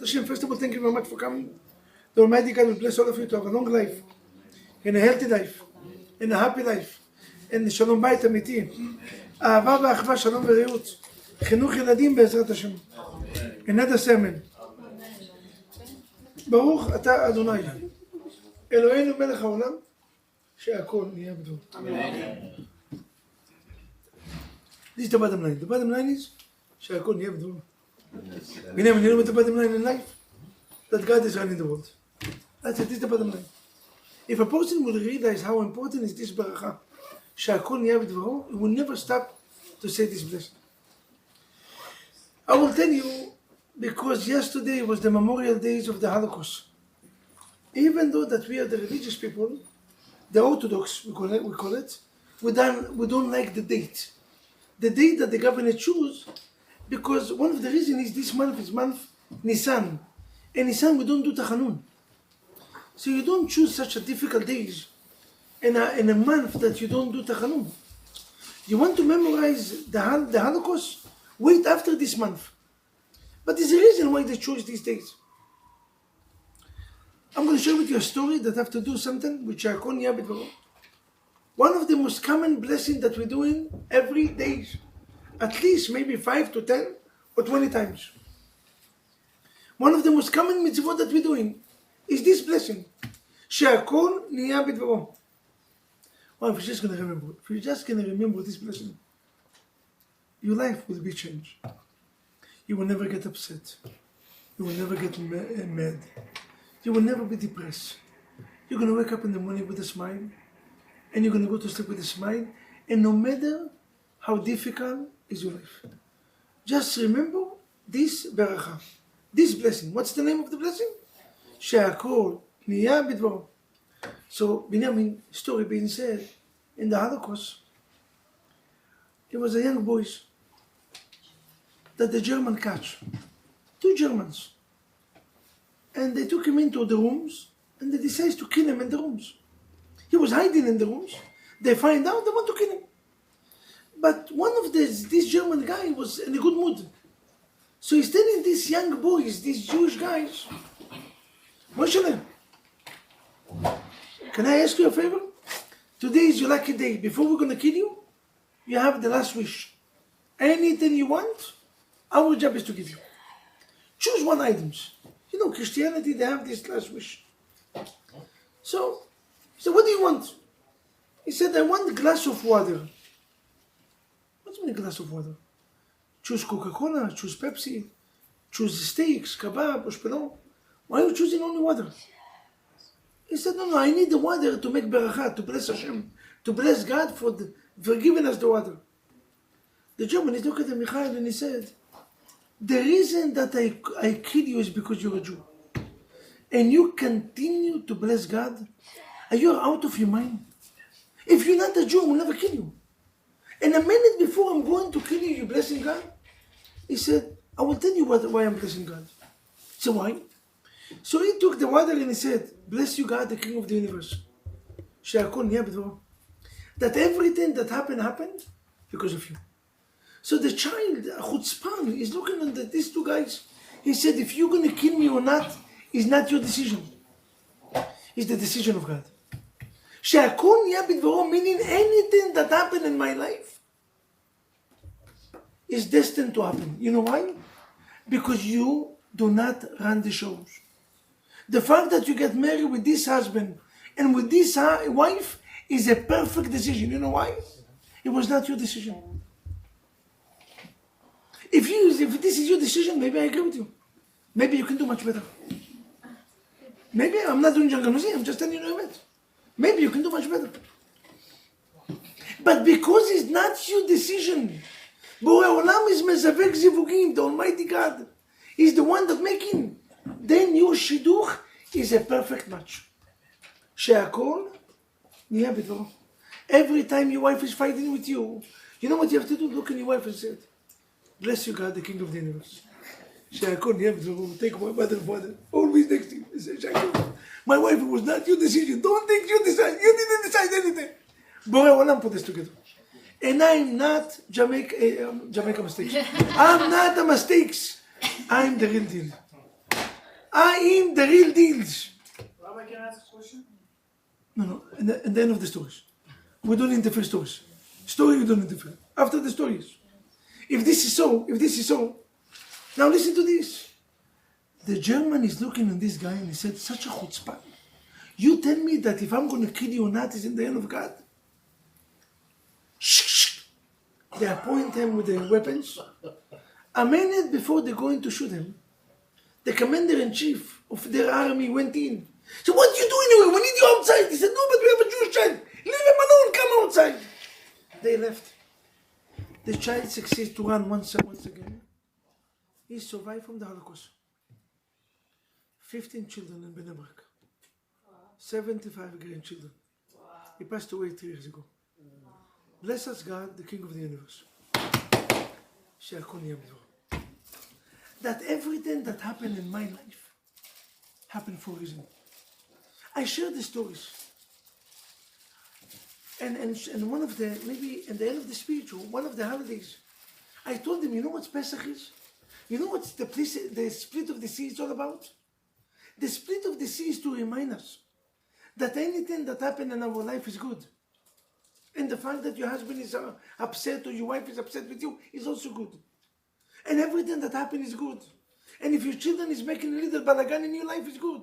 Hashem, first of all, thank you very much for coming. The Almighty God will bless all of you to have a long life, and a healthy life, and a happy life, and שלום בית אמיתי, אהבה ואחווה, שלום ורעות, חינוך ילדים בעזרת השם. עינת הסמל. ברוך אתה אדוני, אלוהינו מלך העולם, שהכל נהיה בדברו. This is the bottom line. The bottom line is שהכל נהיה בדברו. הנה, when you know what the bottom line in life, that God is running the world. That's it, this is the bottom line. If a person will realize how important is this baracha, שהכל נהיה בדברו, he will never stop to say this blessing. I will tell you, because yesterday was the memorial days of the Holocaust. Even though that we are the religious people, the Orthodox, we call it, we don't like the date. The date that the government choose, because one of the reasons is this month is month Nisan. And Nisan we don't do Tachanun. So you don't choose such a difficult days in a month that you don't do Tachanun. You want to memorize the Holocaust? Wait after this month. But there's a reason why they choose these days. I'm going to share with you a story that have to do something with Shehakol niyah bidvaro. One of the most common blessings that we're doing every day, at least maybe 5 to 10 or 20 times. One of the most common mitzvot that we're doing is this blessing. Shehakol niyah bidvaro. Well, if you're just going to remember this blessing, your life will be changed. You will never get upset. You will never get mad. You will never be depressed. You're going to wake up in the morning with a smile, and you're going to go to sleep with a smile, and no matter how difficult is your life, just remember this beracha, this blessing. What's the name of the blessing? Shehakol niyah bidvaro. So, Binyamin, story being said, in the Holocaust, it was a young boy that the German catch. 2 Germans. And they took him into the rooms, and they decided to kill him in the rooms. He was hiding in the rooms. They find out, they want to kill him. But one of this German guy was in a good mood. So he's telling these young boys, these Jewish guys, Moshe, can I ask you a favor? Today is your lucky day. Before we're going to kill you, you have the last wish. Anything you want, our job is to give you. Choose one item. You know, Christianity, they have this last wish. So, what do you want? He said, I want a glass of water. What do you mean a glass of water? Choose Coca-Cola, choose Pepsi, choose steaks, kebab, or shpelon. Why are you choosing only water? He said, no, I need the water to make beracha, to bless Hashem, to bless God for giving us the water. The German, he looked at Michael and he said, the reason that I kill you is because you're a Jew. And you continue to bless God. Are you out of your mind? If you're not a Jew, I will never kill you. And a minute before I'm going to kill you, you're blessing God? He said, I will tell you why I'm blessing God. So why? So he took the water and he said, bless you God, the King of the universe. Shehakol niyah bidvaro. That everything that happened because of you. So the child, chutzpan, is looking at these 2 guys. He said, if you're going to kill me or not, is not your decision. It's the decision of God. Shehakol niyah bidvaro, meaning anything that happened in my life is destined to happen. You know why? Because you do not run the shows. The fact that you get married with this husband and with this wife is a perfect decision. You know why? It was not your decision. If this is your decision, maybe I agree with you. Maybe you can do much better. Maybe I'm not doing Janganuzi, I'm just telling you it. Maybe you can do much better. But because it's not your decision, Borei Olam is mezavek zivugim, the Almighty God is the one that making. Then your shidduch is a perfect match. Shehakol niyah bidvaro. Every time your wife is fighting with you, you know what you have to do? Look at your wife and say, bless you God, the King of the universe. Shehakol niyah bidvaro. Take my mother and father, always next to you. Say, Shehakol, my wife, it was not your decision. Don't think you decide. You didn't decide anything. Borei Olam put this together. And I'm not Jamaica mistakes. I'm not the mistakes. I'm the real deal. I am the real deals. Rabbi, can I ask a question? No. In the end of the stories. We don't interfere stories. Story, we don't interfere. After the stories. If this is so, now listen to this. The German is looking at this guy and he said, such a chutzpah. You tell me that if I'm going to kill you or not is in the hand of God? Shh. They appoint him with the weapons. A minute before they're going to shoot him, the commander-in-chief of their army went in. So what do you do anyway? We need you outside. He said, no, but we have a Jewish child. Leave him alone. Come outside. They left. The child succeeds to run once again. He survived from the Holocaust. 15 children in Bnei Brak. 75 grandchildren. He passed away 3 years ago. Bless us, God, the King of the universe. Shehakol bidvaro. That everything that happened in my life happened for a reason. I share the stories. And one of the, maybe in the end of the speech or one of the holidays, I told them, you know what Pesach is? You know what the split of the sea is all about? The split of the sea is to remind us that anything that happened in our life is good. And the fact that your husband is upset or your wife is upset with you is also good. And everything that happened is good. And if your children is making a little balagan in your life, is good.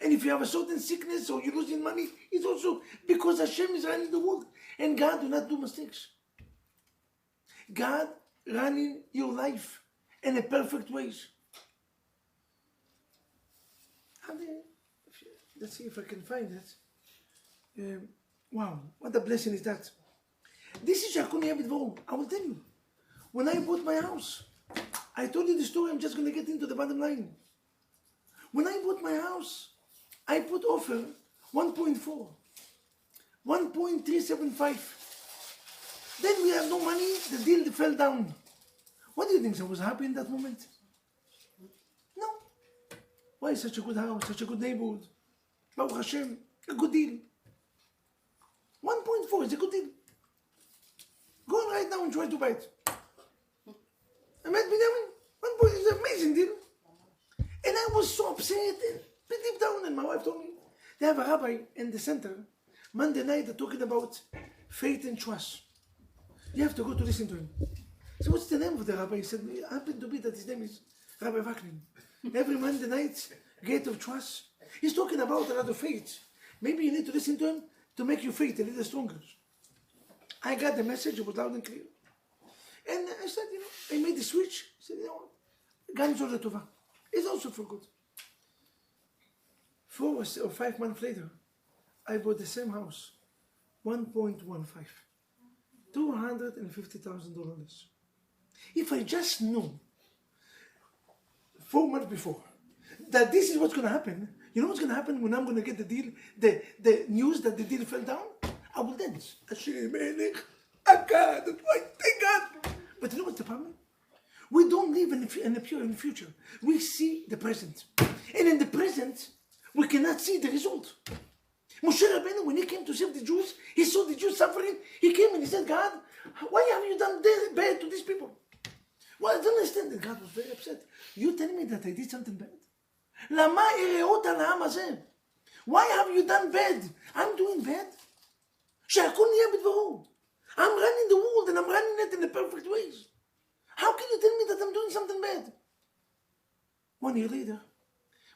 And if you have a certain sickness or you're losing money, it's also because Hashem is running the world. And God do not do mistakes. God running your life in a perfect ways. Let's see if I can find it. Wow, what a blessing is that. This is Shehakol bidvaro. I will tell you. When I bought my house, I told you the story, I'm just going to get into the bottom line. When I bought my house, I put offer 1.4, 1.375. Then we have no money, the deal fell down. What do you think? I was happy in that moment? No. Why such a good house, such a good neighborhood? Baruch Hashem, a good deal. 1.4 is a good deal. Go on right now and try to buy it. I met Binyamin. 1 is an amazing deal. And I was so upset and deep down, and my wife told me, they have a rabbi in the center. Monday night they're talking about faith and trust. You have to go to listen to him. So what's the name of the rabbi? He said, it happened to be that his name is Rabbi Vaknin. Every Monday night, Gate of Trust. He's talking about a lot of faith. Maybe you need to listen to him to make your faith a little stronger. I got the message, it was loud and clear. And I said, I made the switch. I said, what? Gan Zol Tova. It's also for good. 4 or 5 months later, I bought the same house, 1.15, $250,000 less. If I just knew 4 months before that this is what's going to happen, you know what's going to happen when I'm going to get the deal, the news that the deal fell down? I will dance. Hashem, Melech, Akkad, thank God. But you know what's the problem? We don't live in the future. We see the present. And in the present, we cannot see the result. Moshe Rabbeinu, when he came to save the Jews, he saw the Jews suffering. He came and he said, God, why have you done bad to these people? Well, I don't understand that God was very upset. You tell me that I did something bad? Lama ereot al ha'am hazeh. Why have you done bad? I'm doing bad. Shehakol bidvaro. I'm running the world and I'm running it in the perfect ways. How can you tell me that I'm doing something bad? 1 year later,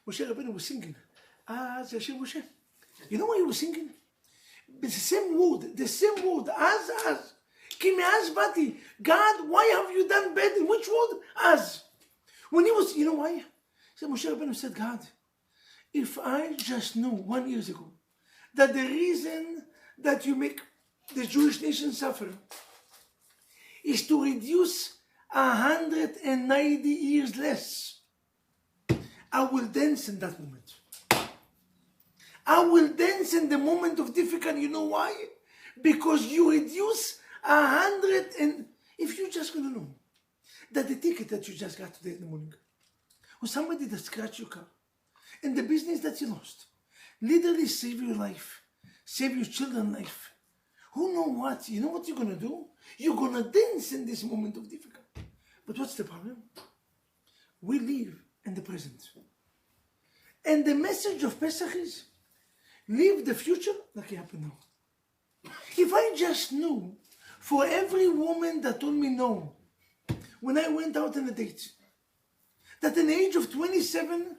Moshe Rabbeinu was singing. Yashir Moshe. You know why he was singing? The same word, as. Ki me'az bati. God, why have you done bad? In which word? As. When he was, you know why? So Moshe Rabbeinu said, God, if I just knew 1 year ago that the reason that you make the Jewish nation suffer is to reduce 190 years less, I will dance in that moment. I will dance in the moment of difficulty. You know why? Because you reduce 100 and if you're just going to know that the ticket that you just got today in the morning, or somebody that scratched your car, and the business that you lost, literally save your life, save your children's life. Who know what? You know what you're going to do? You're going to dance in this moment of difficulty. But what's the problem? We live in the present. And the message of Pesach is, live the future like it happened now. If I just knew, for every woman that told me no, when I went out on a date, that at the age of 27,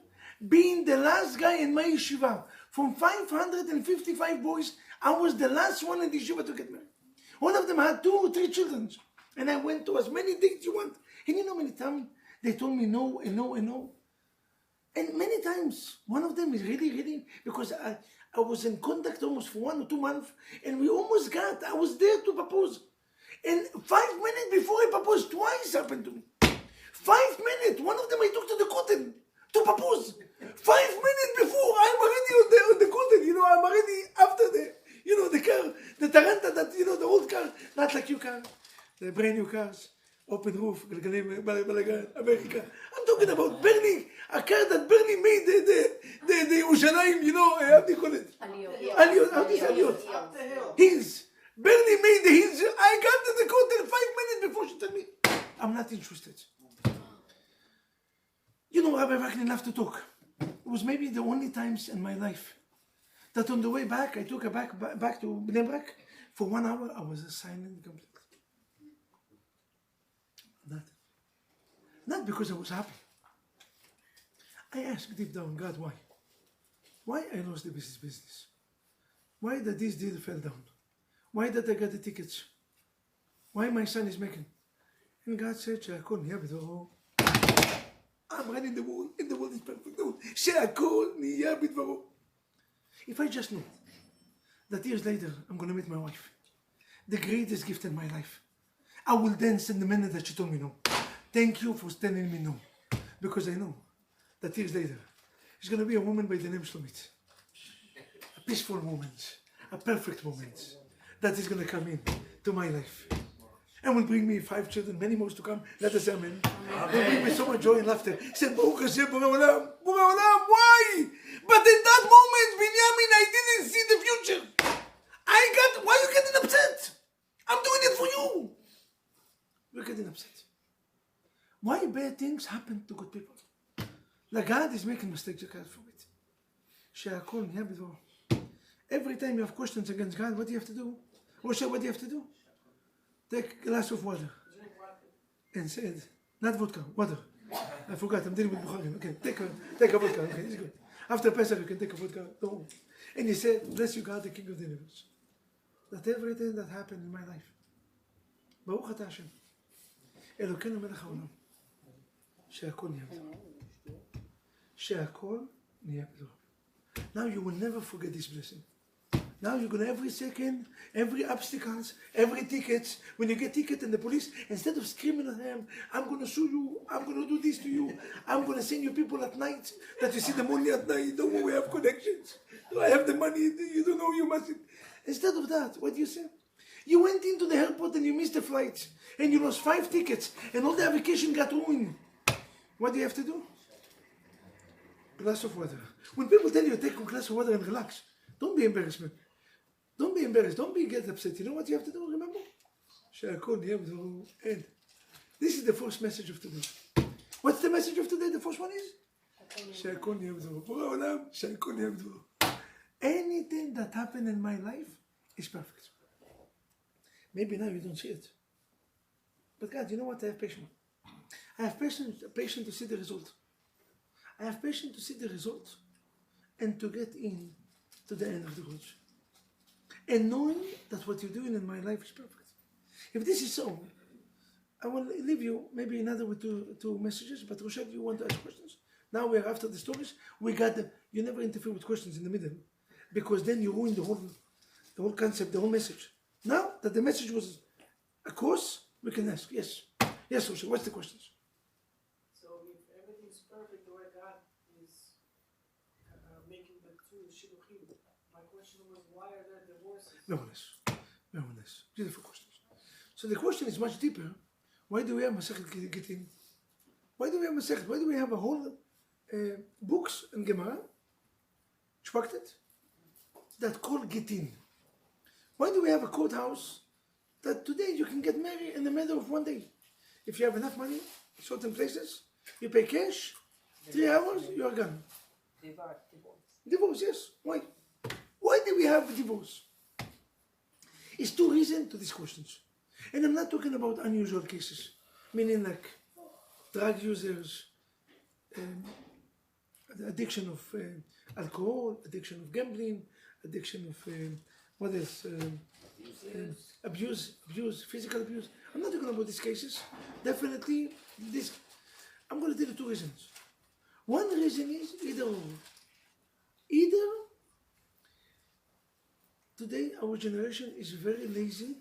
being the last guy in my yeshiva, from 555 boys, I was the last one in the yeshiva to get married. All of them had 2 or 3 children. And I went to as many dates you want. And you know how many times they told me no and no and no? And many times, one of them is really, because I was in contact almost for 1 or 2 months, and we almost I was there to propose. And 5 minutes before I proposed, twice happened to me. 5 minutes, one of them I took to the Kotel to propose. 5 minutes before, I'm already on the Kotel, I'm already after the car, the Taranta, the old car, not like your car, the brand new cars. Open roof, גלגלים, בלגן, אמריקה. I'm talking about barely, a car that barely made the ירושלים, how do you call it? Aliyot. How do you say Aliyot? Hills. Barely made the hills. I got to the Kotel 5 minutes before she told me, I'm not interested. Rabbi Vaknin loved to talk. It was maybe the only times in my life that on the way back, I took her back to Bnei Brak. For 1 hour, I was silent completely. Not because I was happy. I asked deep down, God, why? Why I lost the business? Why did this deal fell down? Why did I get the tickets? Why my son is making? And God said, Shehakol, bidvaro. I'm running the world, and the world is perfect. Shehakol, bidvaro. If I just knew that years later I'm going to meet my wife, the greatest gift in my life, I will dance in the minute that she told me no. Thank you for telling me no. Because I know that years later, she's going to be a woman by the name Shlomit. A peaceful moment, a perfect moment that is going to come in to my life. And will bring me 5 children, many more to come. Let us say amen. Will bring me so much joy and laughter. He said, Baruch Hashem, Borei Olam. Why? But in that moment, Binyamin, I didn't see the future. Why are you getting upset? I'm doing it for you. You're getting upset. Why bad things happen to good people? Like God is making mistakes, you can't forget. Shehakol, bidvaro. Every time you have questions against God, what do you have to do? What do you have to do? Take a glass of water. And say it. Not vodka, water. I forgot, I'm dealing with Bukharim. Okay, take a vodka. Okay, it's good. After Pesach, you can take a vodka. Don't worry. And he said, bless you God, the King of the universe. That everything that happened in my life, Baruch Ata Hashem, Elokeinu melech haolam, Shehakol bidvaro. Shehakol bidvaro. Now you will never forget this blessing. Now you're going to every second, every obstacles, every tickets. When you get ticket and the police, instead of screaming at them, I'm going to sue you, I'm going to do this to you, I'm going to send you people at night that you see the money at night. Don't worry, we have connections. I have the money, you don't know, you mustn't. Instead of that, what do you say? You went into the airport and you missed the flight and you lost 5 tickets and all the vacation got ruined. What do you have to do? Glass of water. When people tell you take a glass of water and relax, don't be embarrassed, man. Don't be embarrassed. Don't get upset. You know what you have to do? Remember? Shehakol bidvaro. And this is the first message of today. What's the message of today? The first one is Shehakol bidvaro. Borei Olam, Shehakol bidvaro. Anything that happened in my life is perfect. Maybe now you don't see it. But God, you know what? I have patience. I have patience to see the result. I have patience to see the result and to get in to the end of the road. And knowing that what you're doing in my life is perfect. If this is so, I will leave you maybe another with two messages, but Rochelle, you want to ask questions? Now we are after the stories. You never interfere with questions in the middle, because then you ruin the whole concept, the whole message. Now that the message was a course, we can ask. Yes, Rochelle, what's the questions? So if everything's perfect the way God is making the 2 shidduchim, my question was, why are there divorces? Very nice. Beautiful questions. So the question is much deeper. Why do we have Masechet Gittin? Why do we have Masechet? Why do we have a whole books in Gemara, Shpaktet, that called Gittin? Why do we have a courthouse that today you can get married in the matter of 1 day? If you have enough money, certain places, you pay cash, 3 hours, you are gone. Divorce, yes. Why? Why do we have divorce? It's two reasons to these questions. And I'm not talking about unusual cases, meaning like drug users, addiction of alcohol, addiction of gambling, addiction of what else? Abuse, physical abuse. I'm not talking about these cases. Definitely, this. I'm going to tell you two reasons. One reason is either or. Either today our generation is very lazy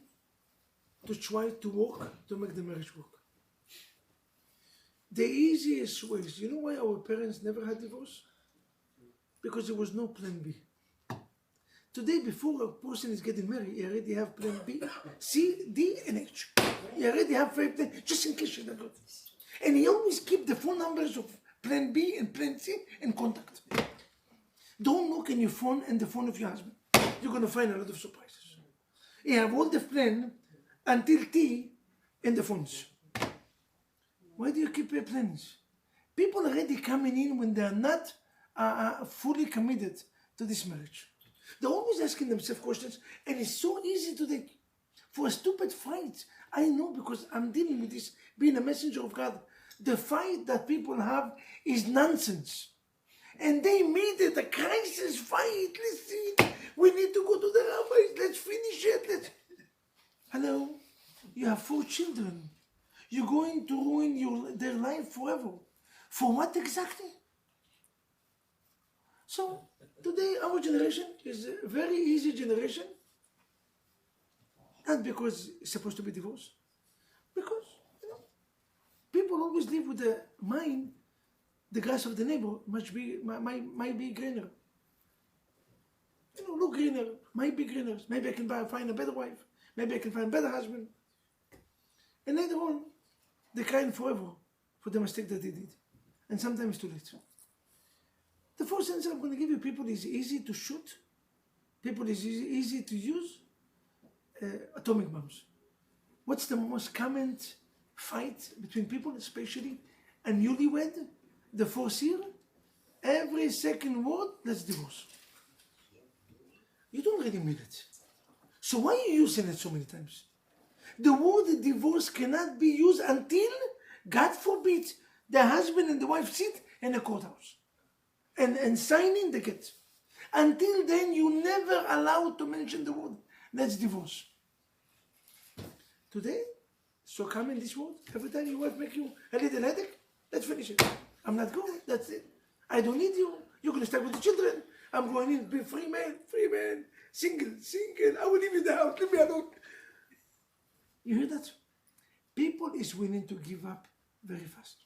to try to work to make the marriage work. The easiest ways, you know why our parents never had divorce? Because there was no plan B. Today, before a person is getting married, you already have plan B, C, D, and H. You already have 5 plans, just in case you don't go. And you always keep the phone numbers of plan B and plan C in contact. Don't look in your phone and the phone of your husband. You're going to find a lot of surprises. You have all the plan until T in the phones. Why do you keep your plans? People are already coming in when they are not fully committed to this marriage. They're always asking themselves questions, and it's so easy today. For a stupid fight, I know because I'm dealing with this, being a messenger of God. The fight that people have is nonsense. And they made it a crisis fight. Listen, we need to go to the rabbis. Let's finish it. Hello? You have 4 children. You're going to ruin their life forever. For what exactly? So, today our generation is a very easy generation. Not because it's supposed to be divorced. Because, people always live with the mind, the grass of the neighbor might be greener. Look greener, might be greener. Maybe I can find a better wife. Maybe I can find a better husband. And later on, they cry forever for the mistake that they did. And sometimes too late. The first answer I'm going to give you, people is easy to shoot. People is easy to use atomic bombs. What's the most common fight between people, especially a newlywed, the first year? Every second word, let's divorce. You don't really mean it. So why are you using it so many times? The word divorce cannot be used until, God forbid, the husband and the wife sit in a courthouse and signing the get. Until then, you never allowed to mention the word, let's divorce. Today, so common this word, every time your wife make you a little headache, let's finish it. I'm not going, that's it. I don't need you. You're going to stay with the children. I'm going in, be free man, single. I will leave you the house, leave me alone. You hear that? People is willing to give up very fast.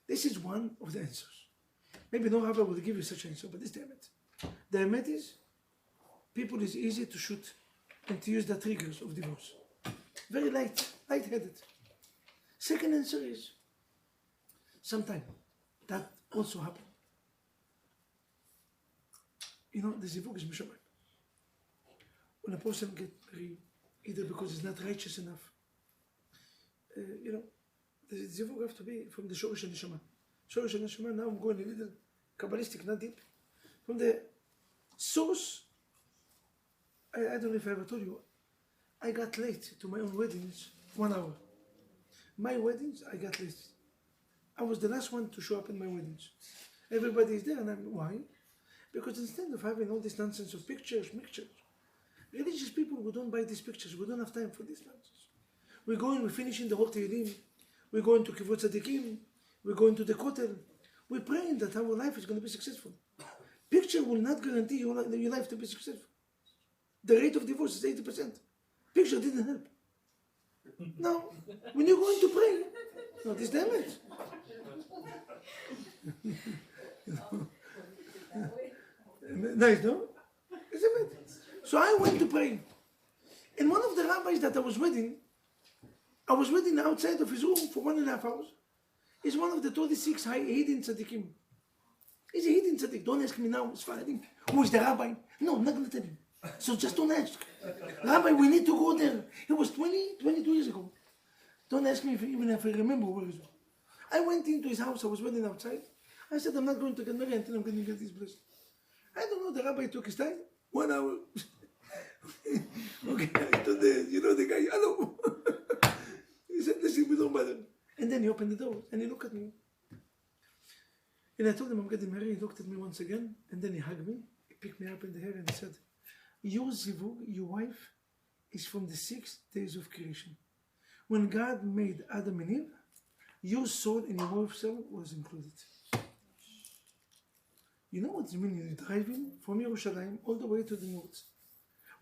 This is one of the answers. Maybe no rabbi will give you such an answer, but this is the emet. The emet is, people is easy to shoot and to use the triggers of divorce. Very light-headed. Second answer is, sometimes that also happens. The zivug is mishabak. When a person gets married, either because he's not righteous enough, the zivug have to be from the Shorish and Neshama. Shorish and Neshama, now I'm going a little Kabbalistic, not deep. From the source, I don't know if I ever told you, I got late to my own weddings, 1 hour. My weddings, I got late. I was the last one to show up in my weddings. Everybody is there, and why? Because instead of having all this nonsense of pictures, religious people, we don't buy these pictures. We don't have time for this nonsense. We're finishing the whole Tehillim. We're going to Kibbutz Tzadikim. We're going to the Kotel. We're praying that our life is going to be successful. Picture will not guarantee your life to be successful. The rate of divorce is 80%. Picture didn't help. Now, when you're going to pray, no, this damage. Nice, no? It's a bit. So I went to pray. And one of the rabbis that I was waiting outside of his room for 1.5 hours. He's one of the 26 hidden tzaddikim. He's a hidden tzaddik. Don't ask me now, it's Faradim. Who is the rabbi? No, I'm not going to tell you. So just don't ask. Rabbi, we need to go there. It was 22 years ago. Don't ask me even if I remember where it was. I went into his house, I was waiting outside. I said, I'm not going to get married until I'm going to get this blessing. I don't know, the rabbi took his time, 1 hour. Okay, I told the guy, hello. He said, listen, we don't bother. And then he opened the door and he looked at me. And I told him I'm getting married. He looked at me once again and then he hugged me. He picked me up in the hair and he said, your zivug, your wife, is from the 6 days of creation. When God made Adam and Eve, your soul and your wife's soul was included. You know what it means? You're driving from Yerushalayim all the way to the north.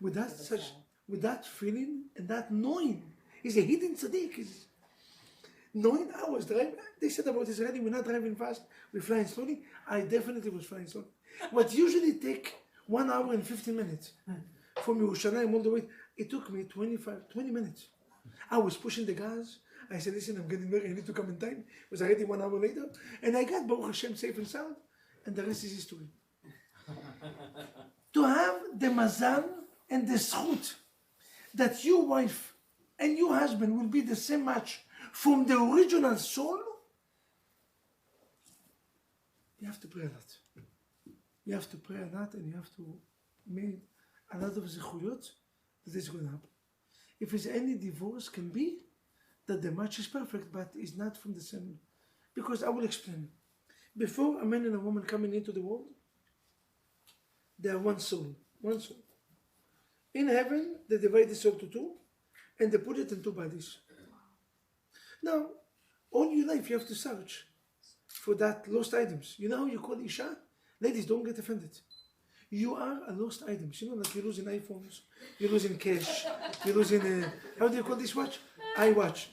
With that feeling and that knowing. He's a hidden tzaddik. He's 9 hours driving. They said about Israeli, we're not driving fast, we're flying slowly. I definitely was flying slowly. What usually take 1 hour and 15 minutes from Yerushalayim all the way, it took me 20 minutes. I was pushing the gas. I said, listen, I'm getting married, I need to come in time. It was already 1 hour later. And I got Baruch Hashem safe and sound. And the rest is history. To have the mazal and the zchut that your wife and your husband will be the same match from the original soul, you have to pray a lot. You have to pray a lot and you have to make a lot of zechuyot that is going to happen. If there's any divorce, can be that the match is perfect, but it's not from the same. Because I will explain. Before a man and a woman coming into the world, they are one soul. One soul. In heaven, they divide the soul to 2, and they put it in 2 bodies. Now, all your life you have to search for that lost items. You know how you call Isha? Ladies, don't get offended. You are a lost item. You know that you're losing iPhones, you're losing cash, you're losing, how do you call this watch? iWatch.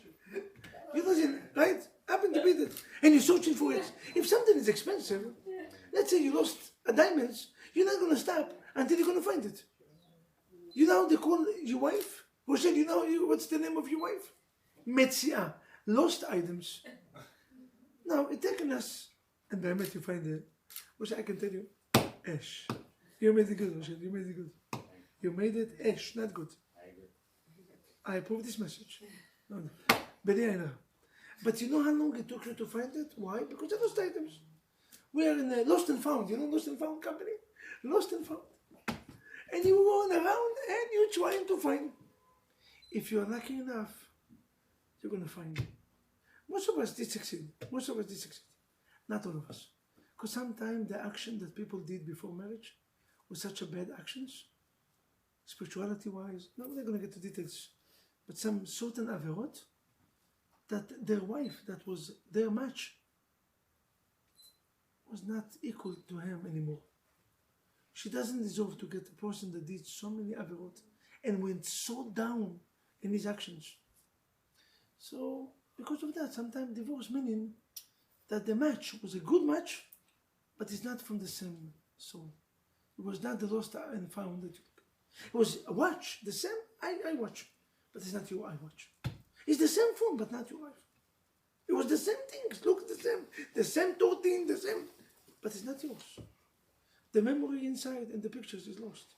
You're losing, right? Happen to be that. And you're searching for it. If something is expensive, let's say you lost a diamonds, you're not going to stop until you're going to find it. You know how they call your wife? Rochelle, you know what's the name of your wife? Metzia. Lost items. Now, it's taken us, and I met you find it. Rochelle, I can tell you, Esh. You made it good, Rochelle. You made it good. You made it Esh, not good. I approve this message. No. But you know how long it took you to find it? Why? Because they're lost items. We are in a lost and found. You know lost and found company? Lost and found. And you run around and you're trying to find. If you're lucky enough, you're going to find it. Most of us did succeed. Not all of us. Because sometimes the action that people did before marriage was such a bad actions, spirituality-wise. No, we're not going to get to details. But some certain averot, that their wife, that was their match, was not equal to him anymore. She doesn't deserve to get a person that did so many averot and went so down in his actions. So, because of that, sometimes divorce meaning that the match was a good match, but it's not from the same soul. It was not the lost and found that you look. It was a watch, the same I watch, but it's not your I watch. It's the same phone, but not your wife. It was the same things, look the same tortine, the same, but it's not yours. The memory inside and the pictures is lost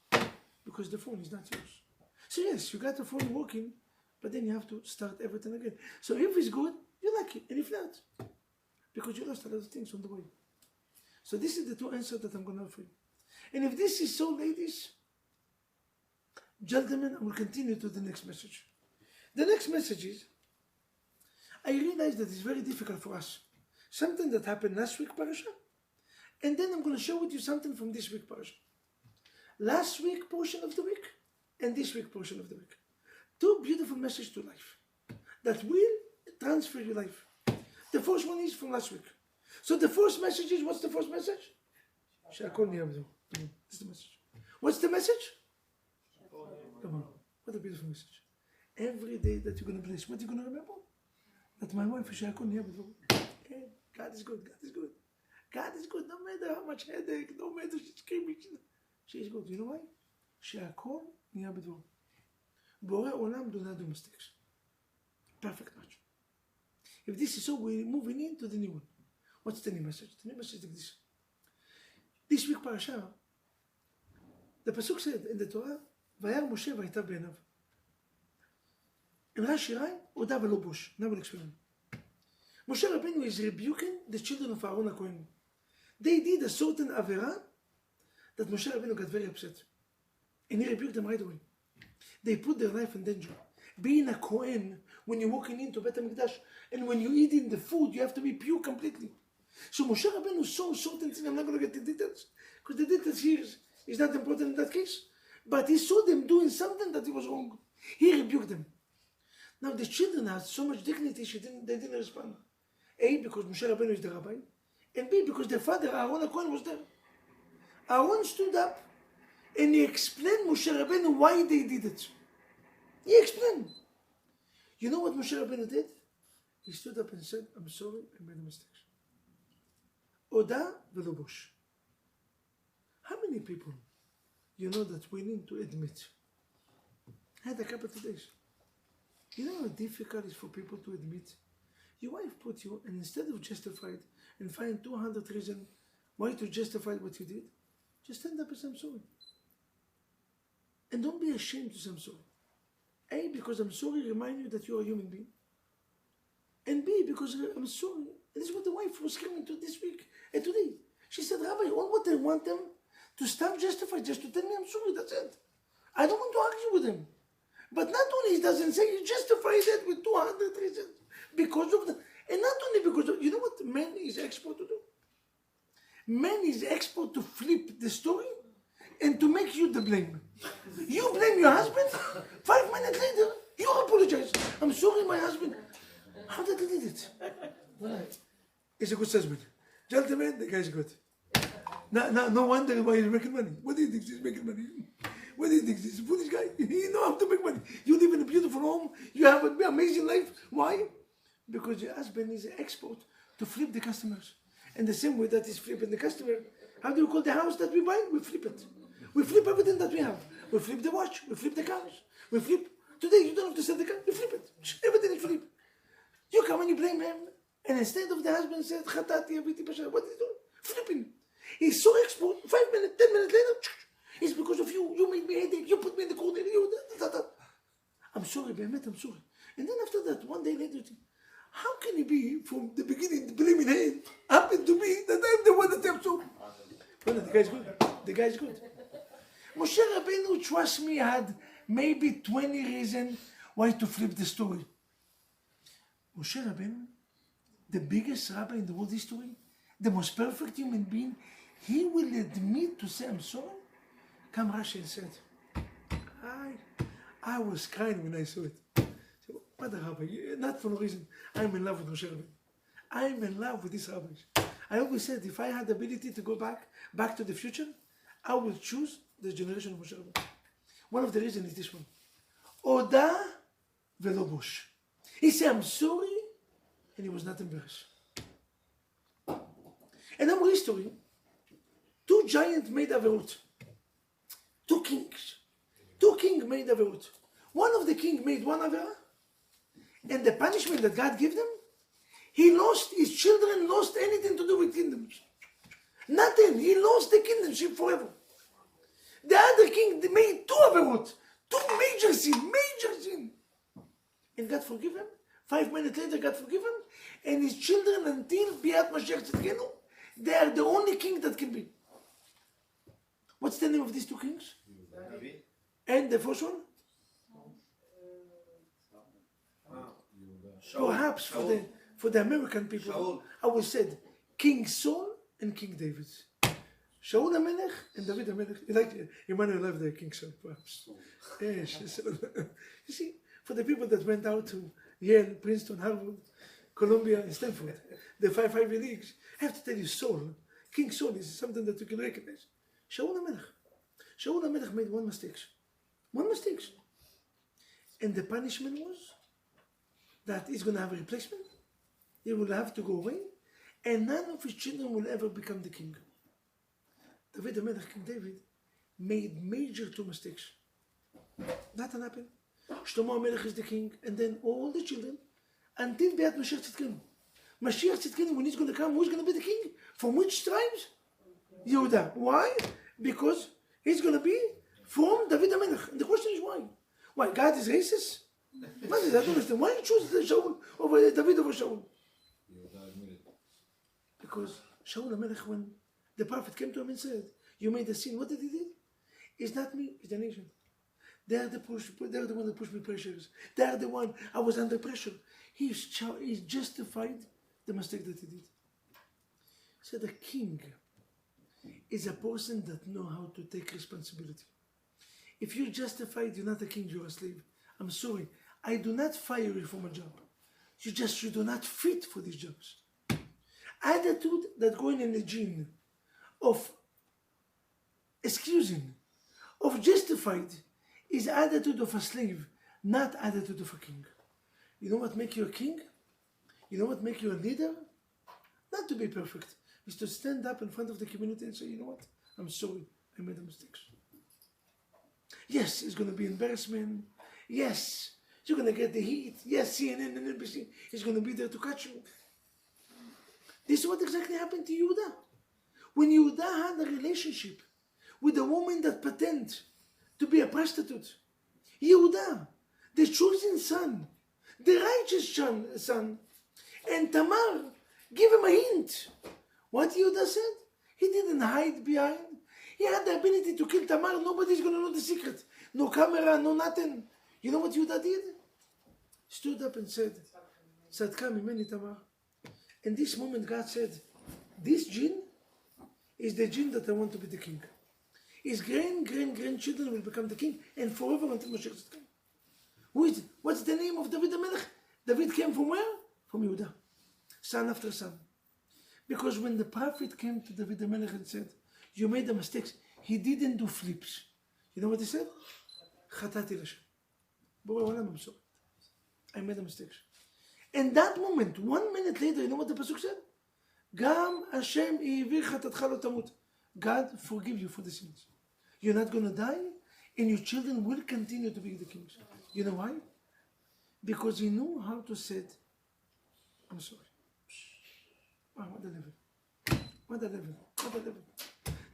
because the phone is not yours. So yes, you got the phone working, but then you have to start everything again. So if it's good, you're lucky, and if not, because you lost a lot of things on the way. So this is the 2 answers that I'm going to offer you. And if this is so, ladies, gentlemen, I will continue to the next message. The next message is, I realize that it's very difficult for us. Something that happened last week, parasha, and then I'm going to share with you something from this week, parasha. Last week portion of the week, and this week portion of the week. 2 beautiful messages to life that will transfer your life. The first one is from last week. So the first message is, what's the first message? Shehakol niyabdu. That's the message. What's the message? Come on. What a beautiful message. Every day that you're going to bless, what are you going to remember? That my wife is Shehakol niyabdu. Okay? God is good. God is good. God is good. No matter how much headache, no matter she's screaming. She is good. You know why? Shehakol niyabdu. Borei Olam do not do mistakes. Perfect match. If this is so, we're moving into the new one. What's the new message? The new message is like this. This week parasha, the pasuk said in the Torah, Vayar Moshe vayitav be'enav. In Rashi Rai, Oda velo bosh. Now we'll explain. Moshe Rabbeinu is rebuking the children of Aaron HaKohen. They did a certain avera that Moshe Rabbeinu got very upset. And he rebuked them right away. They put their life in danger. Being a Kohen, when you're walking into Beit HaMikdash, and when you're eating the food, you have to be pure completely. So Moshe Rabbeinu saw certain things. I'm not going to get the details, because the details here is not important in that case. But he saw them doing something that was wrong. He rebuked them. Now the children had so much dignity, they didn't respond. A, because Moshe Rabbeinu is the rabbi, and B, because their father, Aaron Cohen, was there. Aaron stood up and he explained Moshe Rabbeinu why they did it. He explained. You know what Moshe Rabbeinu did? He stood up and said, I'm sorry, I made a mistake. Oda velo bosh. How many people you know that we need to admit? I had a couple of days. You know how difficult it is for people to admit? Your wife put you, and instead of justified and find 200 reasons why to justify what you did, just stand up and say, I'm sorry. And don't be ashamed to say I'm sorry. A, because I'm sorry, remind you that you're a human being. And B, because I'm sorry. This is what the wife was screaming to this week and today. She said, Rabbi, all what I want them to stop justify, just to tell me I'm sorry, that's it. I don't want to argue with him. But not only he doesn't say, he justifies it with 200 reasons. Because of the, and not only because of, you know what man is expert to do? Man is expert to flip the story and to make you the blame. You blame your husband, 5 minutes later, you apologize. I'm sorry, my husband. How did he do it? He's a good husband. Gentlemen, the guy's good. No wonder why he's making money. What do you think he's making money? What do you think? He's a foolish guy. He knows how to make money. You live in a beautiful home. You have an amazing life. Why? Because your husband is an expert to flip the customers. And the same way that he's flipping the customer, how do you call the house that we buy? We flip it. We flip everything that we have. We flip the watch. We flip the cars. We flip. Today you don't have to sell the car. We flip it. Everything is flip. You come and you blame him. And instead of the husband said, Chatati, what is he doing? Flipping. He's so expert. 5 minutes, 10 minutes later, it's because of you. You made me headache. You put me in the corner. I'm sorry, Behemet, I'm sorry. And then after that, one day later, how can he be from the beginning blaming him? Happened to me that I'm the one that I'm sorry. Well, the guy's good. The guy's good. Moshe Rabbeinu, trust me, had maybe 20 reasons why to flip the story. Moshe Rabbeinu, the biggest rabbi in the world history, the most perfect human being, he will admit to say, I'm sorry? Come Rashi and said, I was crying when I saw it. So, what a rabbi, not for no reason. I'm in love with Moshe Rabbeinu. I'm in love with these rabbis. I always said, if I had the ability to go back to the future, I will choose the generation of Moshe Rabbeinu. One of the reasons is this one. Oda velo bosh. He said, I'm sorry, and he was not embarrassed. In our history, 2 giants made averut. 2 kings. 2 kings made averut. One of the kings made one avera, and the punishment that God gave them, his children lost anything to do with kingdoms. Nothing. He lost the kingdomship forever. The other king, they made 2 averut. 2 major sin. And God forgive him. 5 minutes later, God forgive him. And his children, until Biat Mashiach Tzidkenu, they are the only king that can be. What's the name of these 2 kings? Rabbi. And the first one? Perhaps for the American people, I would say King Saul and King David. Shaul HaMelech and David HaMelech. You like Emmanuel loved the King Saul, perhaps. Yes. You see, for the people that went out to Yale, Princeton, Harvard, Columbia, and Stanford, the 5 Ivy Leagues, I have to tell you, Saul, King Saul is something that you can recognize. Shaul HaMelech made one mistake. And the punishment was that he's going to have a replacement. He will have to go away, and none of his children will ever become the king. David HaMelech, King David, made major 2 mistakes. Nothing happened. Shlomo HaMelech is the king, and then all the children, until Beat Mashiach Tzidkenu. Mashiach Tzidkenu, when he's going to come, who's going to be the king? From which tribes? Yehuda. Why? Because he's going to be from David HaMelech. And the question is why? Why? God is racist? I don't understand. Why you choose Shaul over David over Shaul? Because Shaul HaMelech, when The prophet came to him and said, you made a sin. What did he do? It's not me, it's the nation. They're the one that pushed me pressures. They're the one I was under pressure. He's justified the mistake that he did. So the king is a person that knows how to take responsibility. If you're justified, you're not a king, you're a slave. I'm sorry, I do not fire you from a job. You do not fit for these jobs. Attitude that going in the gene of excusing, of justified, is attitude of a slave, not attitude of a king. You know what makes you a king? You know what makes you a leader? Not to be perfect. Is to stand up in front of the community and say, you know what? I'm sorry, I made a mistake. Yes, it's going to be embarrassment. Yes, you're going to get the heat. Yes, CNN and NBC is going to be there to catch you. This is what exactly happened to Yehuda. When Yehuda had a relationship with a woman that pretended to be a prostitute, Yehuda, the chosen son, the righteous son, and Tamar give him a hint. What Yehuda said? He didn't hide behind. He had the ability to kill Tamar. Nobody's going to know the secret. No camera, no nothing. You know what Yehuda did? Stood up and said, Sadka mimeni Tamar. In this moment, God said, this jinn is the jinn that I want to be the king. His grandchildren will become the king, and forever until Mashiach is coming. Who is it? What's the name of David the Melech? David came from where? From Yehuda. Son after son. Because when the prophet came to David the Melech and said, you made the mistakes, he didn't do flips. You know what he said? Chatati l'Hashem. Borei Olam, I'm sorry. I made a mistake. In that moment, 1 minute later, you know what the pasuk said? Gam Hashem i'ivir chatatcha lo tamut. God forgive you for the sins. You're not going to die, and your children will continue to be the kings. You know why? Because he knew how to say, I'm sorry. Wow, what a level. What a level. What a level.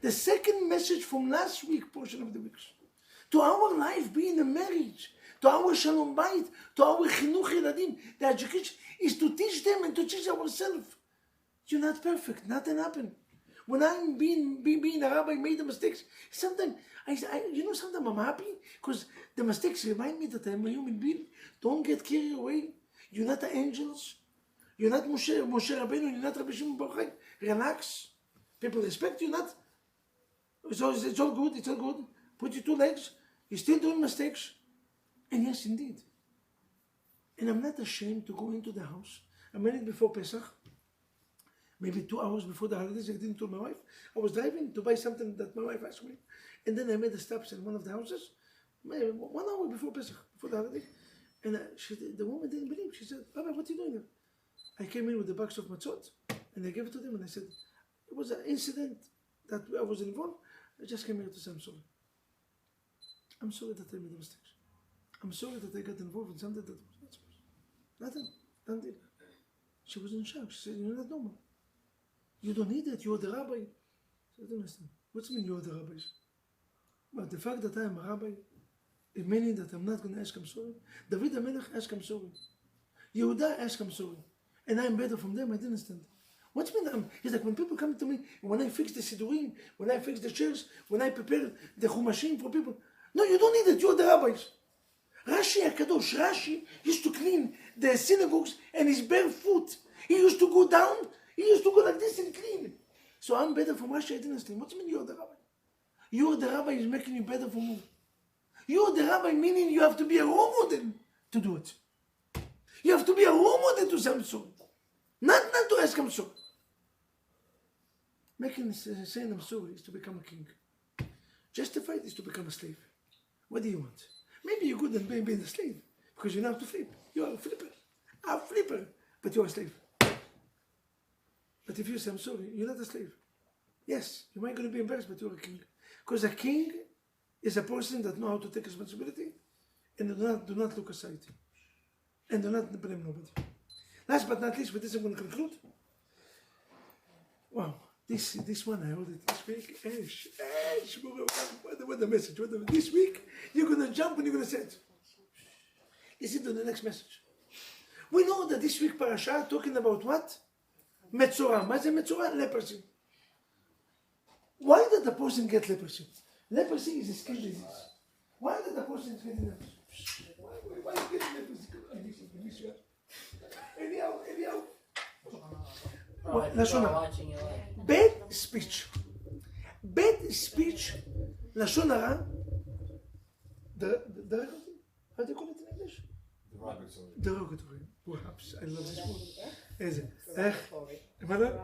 The second message from last week, portion of the weeks, to our life being a marriage, to our shalom bayit, to our chinuch yeladim, the education is to teach them and to teach ourselves. You're not perfect. Nothing happened. When I'm being a rabbi, made the mistakes. Sometimes sometimes I'm happy because the mistakes remind me that I'm a human being. Don't get carried away. You're not the angels. You're not Moshe Rabbeinu. You're not Rabbi Shimon Bar Yochai. Relax. People respect you. Not. It's all good. It's all good. Put your 2 legs. You're still doing mistakes. And yes, indeed. And I'm not ashamed to go into the house. A minute before Pesach, maybe 2 hours before the holidays, I didn't tell my wife. I was driving to buy something that my wife asked me. And then I made a stop in one of the houses, 1 hour before Pesach, before the holiday. And the woman didn't believe. She said, Rabbi, what are you doing there? I came in with a box of matzot, and I gave it to them, and I said, it was an incident that I was involved. I just came here to say I'm sorry. I'm sorry that I made mistakes. I'm sorry that I got involved in something that was not supposed. Nothing. She was in shock. She said, you're not normal. You don't need it. You're the rabbi. I said, I don't understand. What's mean you're the rabbis? But the fact that I am a rabbi, it meaning that I'm not going to ask him sorry. David the Melech asked him sorry. Yehuda asked him sorry. And I'm better from them. I didn't understand. What's mean? It's like when people come to me, when I fix the sidurim, when I fix the chairs, when I prepare the chumashim for people. No, you don't need it. You're the rabbis. Rashi used to clean the synagogues and his bare foot. He used to go down. He used to go like this and clean. So I'm better from Rashi. I didn't understand. What do you mean you're the rabbi? You're the rabbi is making you better from me. You're the rabbi meaning you have to be a role model to do it. You have to be a role model to some sort. Not to ask him sorry. Saying I'm sorry is to become a king. Justified is to become a slave. What do you want? Maybe you're good at being a slave because you know how to flip. You are a flipper. A flipper, but you're a slave. But if you say I'm sorry, you're not a slave. Yes, you might going to be embarrassed, but you're a king. Because a king is a person that knows how to take responsibility and do not look aside. And do not blame nobody. Last but not least, with this I'm going to conclude. Wow, this one I heard it this week. What a message. This week, you're going to jump and you're going to say it. Listen to the next message. We know that this week parasha talking about what? Metzora. What's a Metzora? Leprosy. Why did the person get leprosy? Leprosy is a skin disease. Why did the person get leprosy? Why is getting leprosy? Anyhow. לשון הרע. bad speech, לשון הרע, how do you call it in English? Derogatory. Perhaps. I love this word. איזה? איך?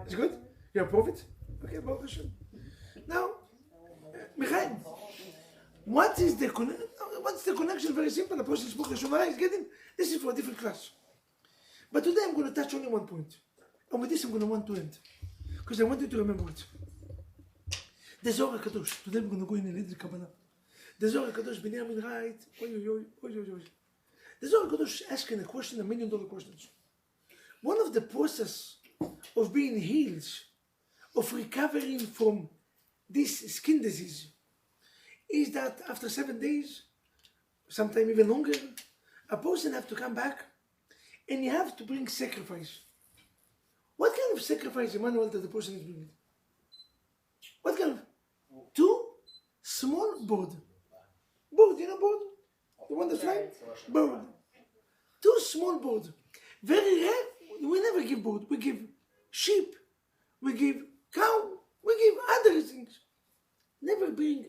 Is it good? You're a prophet? Okay, Baruch Hashem. Now, Michael, what's the connection? Very simple. The person spoke לשון הרע is getting, this is for a different class. But today I'm going to touch only one point. And with this I'm going to want to end. Because I want you to remember it. The Zohar HaKadosh. Today we're going to go in a little Kabbalah. The Zohar HaKadosh, Binyamin right. The Zohar HaKadosh is asking a question, $1 million questions. One of the process of being healed, of recovering from this skin disease, is that after 7 days, sometimes even longer, a person have to come back and you have to bring sacrifice. What kind of sacrifice, Emmanuel, that the person is bringing? What kind of? 2 small bird. Bird, you know bird? The one that's flying? Bird. 2 small bird. Very rare. We never give bird. We give sheep. We give cow. We give other things. Never bring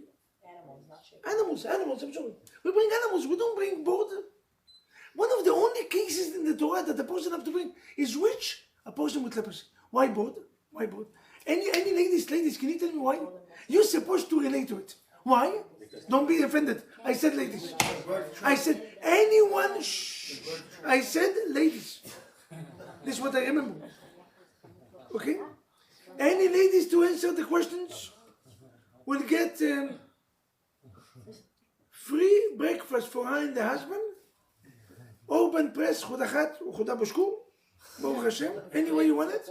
animals, not sheep. Animals, I'm sorry. We bring animals. We don't bring bird. One of the only cases in the Torah that the person have to bring is which? A person with leprosy. Why bird? Why bird? Any ladies, can you tell me why? You're supposed to relate to it. Why? Don't be offended. I said ladies. I said anyone. Shh. I said ladies. This is what I remember. Okay? Any ladies to answer the questions will get free breakfast for her and the husband. Open press, חודחת וחודה בשקור. Baruch Hashem. Any way you want it.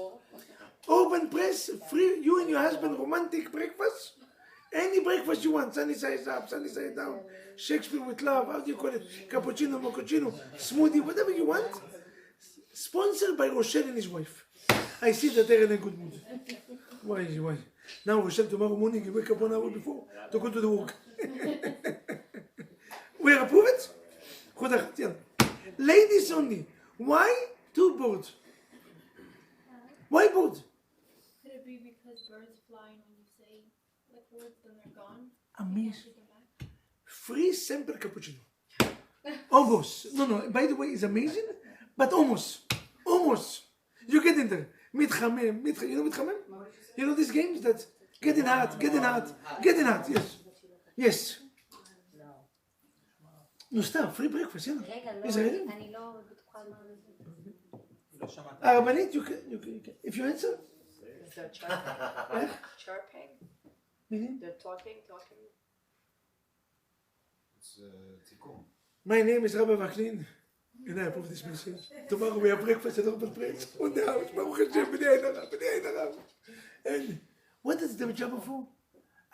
Open press, free, you and your husband, romantic breakfast. Any breakfast you want, sunny side up, sunny side down, Shakespeare with love, how do you call it? Cappuccino, mochaccino, smoothie, whatever you want. Sponsored by Rochelle and his wife. I see that they're in a good mood. Why? Now Rochelle, tomorrow morning, you wake up 1 hour before to go to the work. We are approved? Ladies only. Why 2 birds? Why birds? Could it be because birds fly and when you say like words then they're gone? Amazing. Free sample cappuccino. Almost. No, by the way, it's amazing, but almost. You get in there. מתחמם. You know מתחמם? You know these games that getting hot. Yes. No, סתם, free breakfast, יאללה. ישראלים. אני לא בטוחה על מה זה. הרבנית, you can, if you answer. They're chirping. They're talking. It's סיכום. My name is Rabbi Vaknin, and I approve this message. Tomorrow we have breakfast at Open Praise. On the house, Baruch Hashem, b'nei Harav. And what is the job for?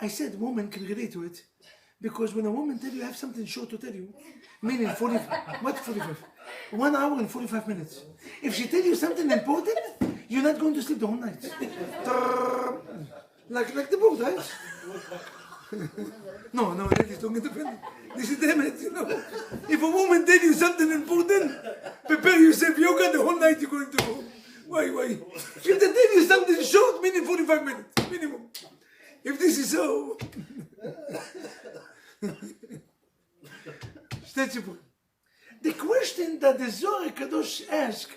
I said women can relate to it, because when a woman tells you have something short to tell you, meaning 45, what 45? 1 hour and 45 minutes. If she tells you something important, you're not going to sleep the whole night. like the book, right? No, ladies, don't get offended. This is damn it, you know. If a woman tells you something important, prepare yourself, yoga the whole night you're going to go. Why? If they tell you something short, meaning 45 minutes, minimum. If this is so... The question that the Zohar HaKadosh asks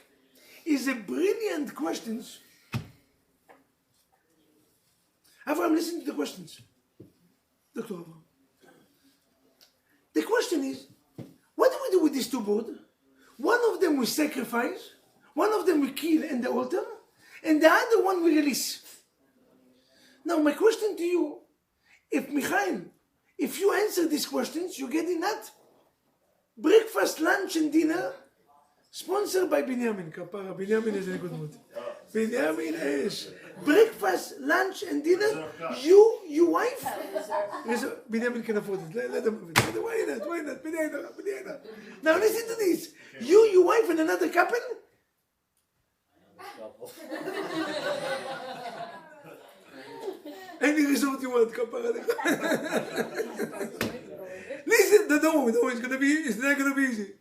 is a brilliant question. Avraham, listen to the questions. Dr. Avraham. The question is, what do we do with these 2 birds? One of them we sacrifice, one of them we kill in the altar, and the other one we release. Now my question to you, if you answer these questions, you get in that breakfast, lunch, and dinner, sponsored by Binyamin. Kapara, Binyamin is in a good mood. Binyamin is breakfast, lunch, and dinner. You, your wife. Binyamin can afford it. Let them have it. Why not? Binyamin. Now listen to this. You, your wife, and another couple. Any result you want, kapara. Listen, don't worry, it's not gonna be easy.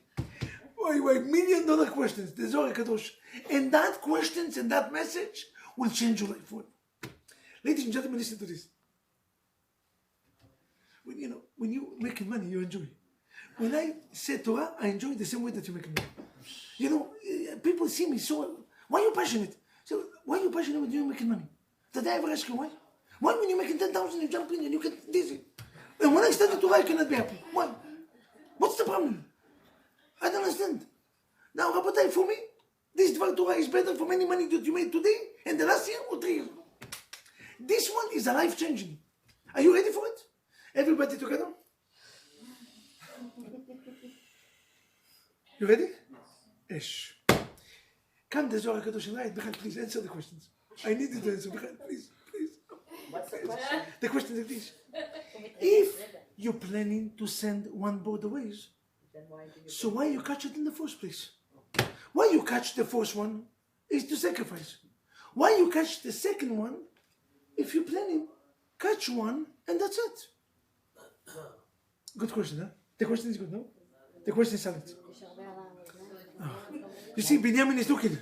Wait, $1 million questions, the Zohar Kadosh. And that questions and that message will change your life. Ladies and gentlemen, listen to this. When you making money, you enjoy. When I say Torah, I enjoy the same way that you make money. People see me so. Why are you passionate? So why are you passionate when you're making money? Did I ever ask you why? Why when you're making 10,000 you jump in and you get dizzy? And when I study Torah, I cannot be happy. Why? What's the problem? I don't understand. Now, Rabbi, for me, this bidvaro Torah is better for many money that you made today and the last year or 3 years. This one is a life changing. Are you ready for it? Everybody together? You ready? Ish. Come the Zohar Kadosh and write. Michael, please answer the questions. I need you to answer. Michael, please. What's the question? The question is this. If you're planning to send one boat away, Then why do you so why you catch it in the first place? Why you catch the first one is to sacrifice. Why you catch the second one, if you're planning, catch one and that's it. Good question, huh? The question is good, no? The question is solid. You see, Binyamin is looking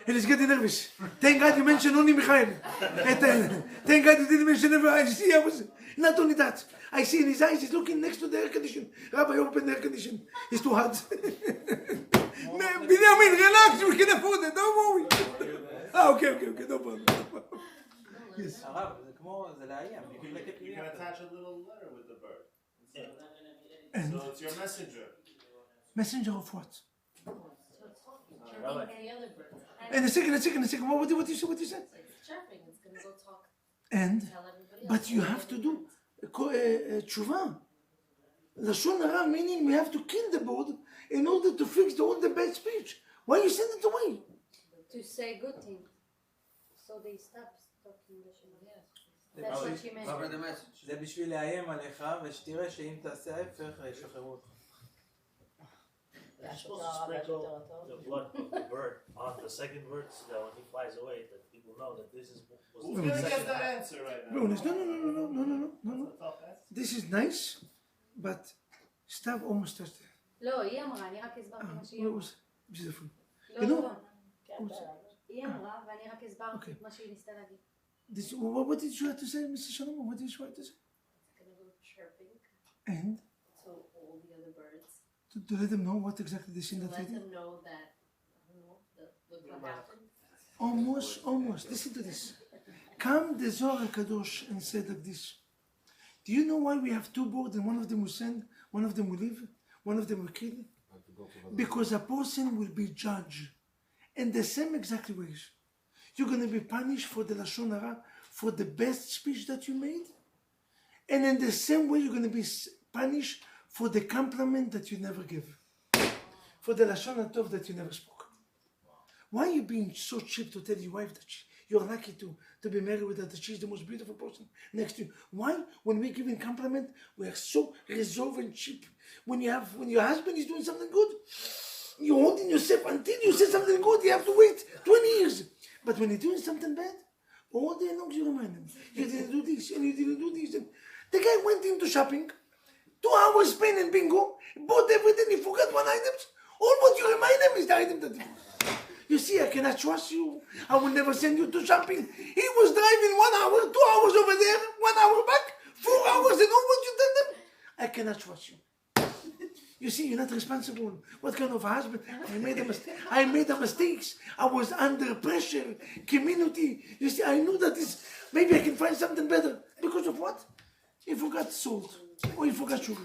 and he's getting nervous. Thank God you mentioned only Michael. Thank God you didn't mention everyone. You see, not only that, I see in his eyes he's looking next to the air condition. Rabbi, open the air condition. It's too hot. Binyamin, relax, we can afford it, don't worry. Okay, no problem. Yes. You can attach a little letter with the bird. And So it's your messenger. messenger of what? Rabbi. And a second. What you say? It's chirping. It's gonna go talk. And, Tell everybody else. but you have to do tshuva. Lashon hara meaning we have to kill the bird in order to fix all the bad speech. Why you send it away? To say good things. So they stop talking the Shema. That's That's what what she meant. Cover the message. זה בשביל לאיים עליך, ושתראה שאם תעשה ההפך, ישחררו אותך. You're supposed to sprinkle the blood of the bird on the second bird so that when he flies away, that people know that this is was Who's the gonna second get the time. answer right now? No. That's a tough answer. This is nice, but Stav almost touched it. לא, היא אמרה, אני רק הסברתי מה שהיא It אמרה. was beautiful. לא, you know- לא. היא אמרה, ואני רק הסברתי אוקיי. את מה שהיא ניסתה להגיד. What did you have to say, Mr. Shalom? What did you have to say? It's gonna go chirping And to all the other birds. to let them know what exactly they see in To that let video. them know that, I don't know, what happened. Almost. Listen to this. Come the Zohar Kadosh and said like this. Do you know why we have two boards and one of them will send, one of them will leave, one of them will kill? Because a person will be judged in the same exact ways. You're going to be punished for the Lashon Hara, for the best speech that you made. And in the same way, you're going to be punished for the compliment that you never give. For the Lashon Tov that you never spoke. Why are you being so cheap to tell your wife that you're lucky to be married with her, that she's the most beautiful person next to you? Why? When we give a compliment, we are so reserved and cheap. When your husband is doing something good, you're holding yourself until you say something good, you have to wait 20 years. But when you're doing something bad, all day long you remind him, you didn't do this and you didn't do this. And the guy went into shopping, 2 hours spent in bingo, bought everything, he forgot one item. All what you remind him is the item that he bought. You see, I cannot trust you. I will never send you to shopping. He was driving 1 hour, 2 hours over there, 1 hour back, 4 hours, and all what you tell them. I cannot trust you. You see, you're not responsible. What kind of husband? I made a mistakes. I was under pressure. Community. You see, I knew that this, maybe I can find something better. Because of what? He forgot salt. Or he forgot sugar.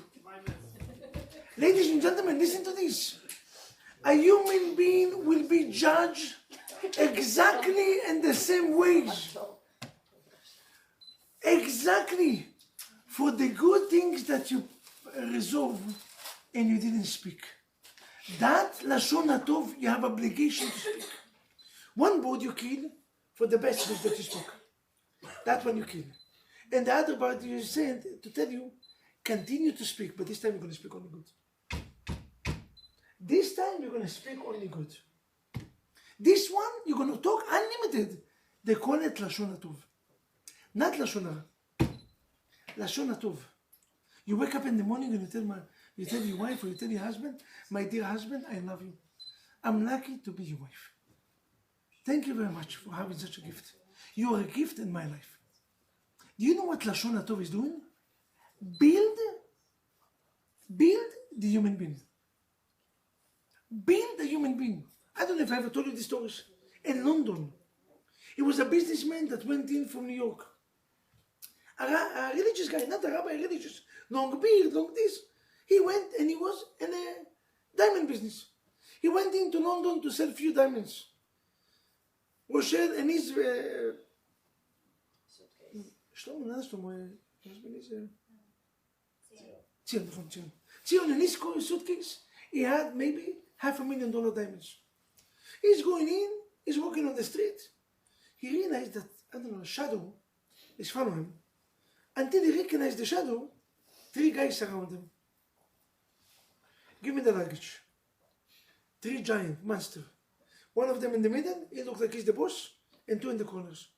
Ladies and gentlemen, listen to this. A human being will be judged exactly in the same ways. Exactly. For the good things that you resolve and you didn't speak. That Lashon HaTov, you have obligation to speak. One bird you kill for the best news that you spoke. That one you kill. And the other bird you said to tell you, continue to speak, but this time you're going to speak only good. This time you're going to speak only good. This one, you're going to talk unlimited. They call it Lashon HaTov. Not Lashon Hara. Lashon Tov. You wake up in the morning and you tell your wife or you tell your husband, my dear husband, I love you. I'm lucky to be your wife. Thank you very much for having such a gift. You are a gift in my life. Do you know what Lashon Tov is doing? Build the human being. Build the human being. I don't know if I ever told you this story. In London, he was a businessman that went in from New York. A religious guy, not a rabbi, religious. Long beard, long this. He went and he was in a diamond business. He went into London to sell few diamonds. Rochelle and his Shlomo, husband is Zion, in his suitcase, he had maybe $500,000 diamonds. He's going in, he's walking on the street. He realized that, I don't know, a shadow is following him. Until he recognized the shadow, 3 guys surround him. Give me the luggage. 3 giant monsters. One of them in the middle, he looks like he's the boss, and 2 in the corners.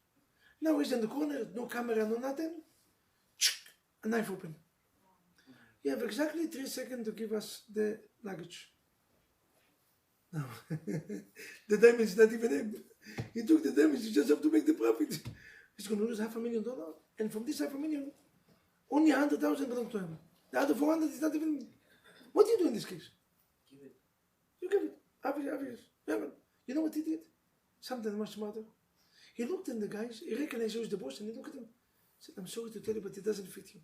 Now he's in the corner, no camera, no nothing. A knife open. You have exactly 3 seconds to give us the luggage. No, the damage is not even him. He took the damage, you just have to make the profit. He's going to lose $500,000, and from this $500,000, only $100,000 belong to him. The other 400 is not even. What do you do in this case? Give it. You give it. Obvious. You know what he did? Something much smarter. He looked at the guys, he recognized who's the boss, and he looked at him. He said, I'm sorry to tell you, but it doesn't fit you.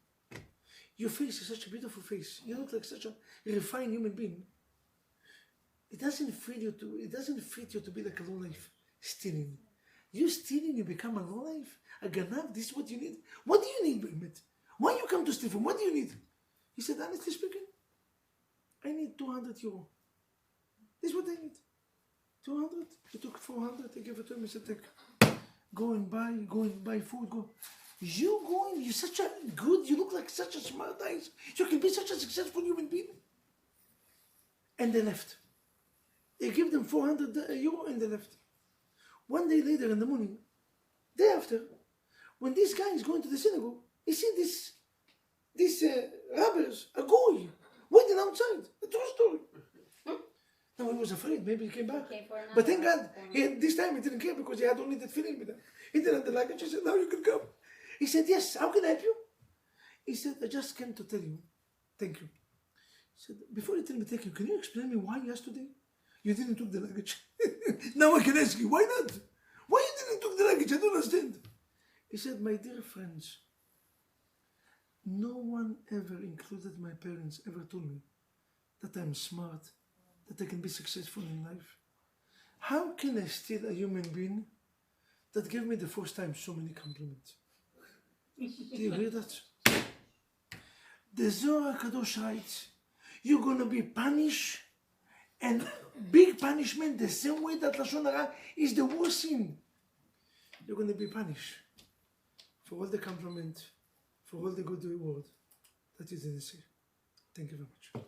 Your face is such a beautiful face. You look like such a refined human being. It doesn't fit you to be like a lowlife stealing. You stealing, you become a lowlife, a ganav. This is what you need. What do you need, Behmet? Why you come to steal from? What do you need? He said, honestly speaking, I need 200 euro. This is what I need. 200. He took 400. He gave it to him. He said, take. Go and buy food. Go. You're such a good. You look like such a smart guy. You can be such a successful human being. And they left. They give them 400 euro and they left. One day later in the morning, day after, when this guy is going to the synagogue, he sees these robbers, a goy, waiting outside. A true story. Now he was afraid. Maybe he came back. But thank God, this time he didn't care because he had only that feeling with him. He didn't have the luggage. He said, now you can come. He said, yes, how can I help you? He said, I just came to tell you, thank you. He said, before you tell me thank you, can you explain me why yesterday you didn't took the luggage? Now I can ask you, why not? Why you didn't took the luggage? I don't understand. He said, my dear friends, no one ever, included my parents, ever told me that I'm smart, that I can be successful in life. How can I steal a human being that gave me the first time so many compliments? Do you hear that? The Zohar Kadosh writes, you're going to be punished, and big punishment, the same way that Lashon Hara is the worst sin. You're going to be punished for all the compliment, for all the good reward that you didn't see. Thank you very much.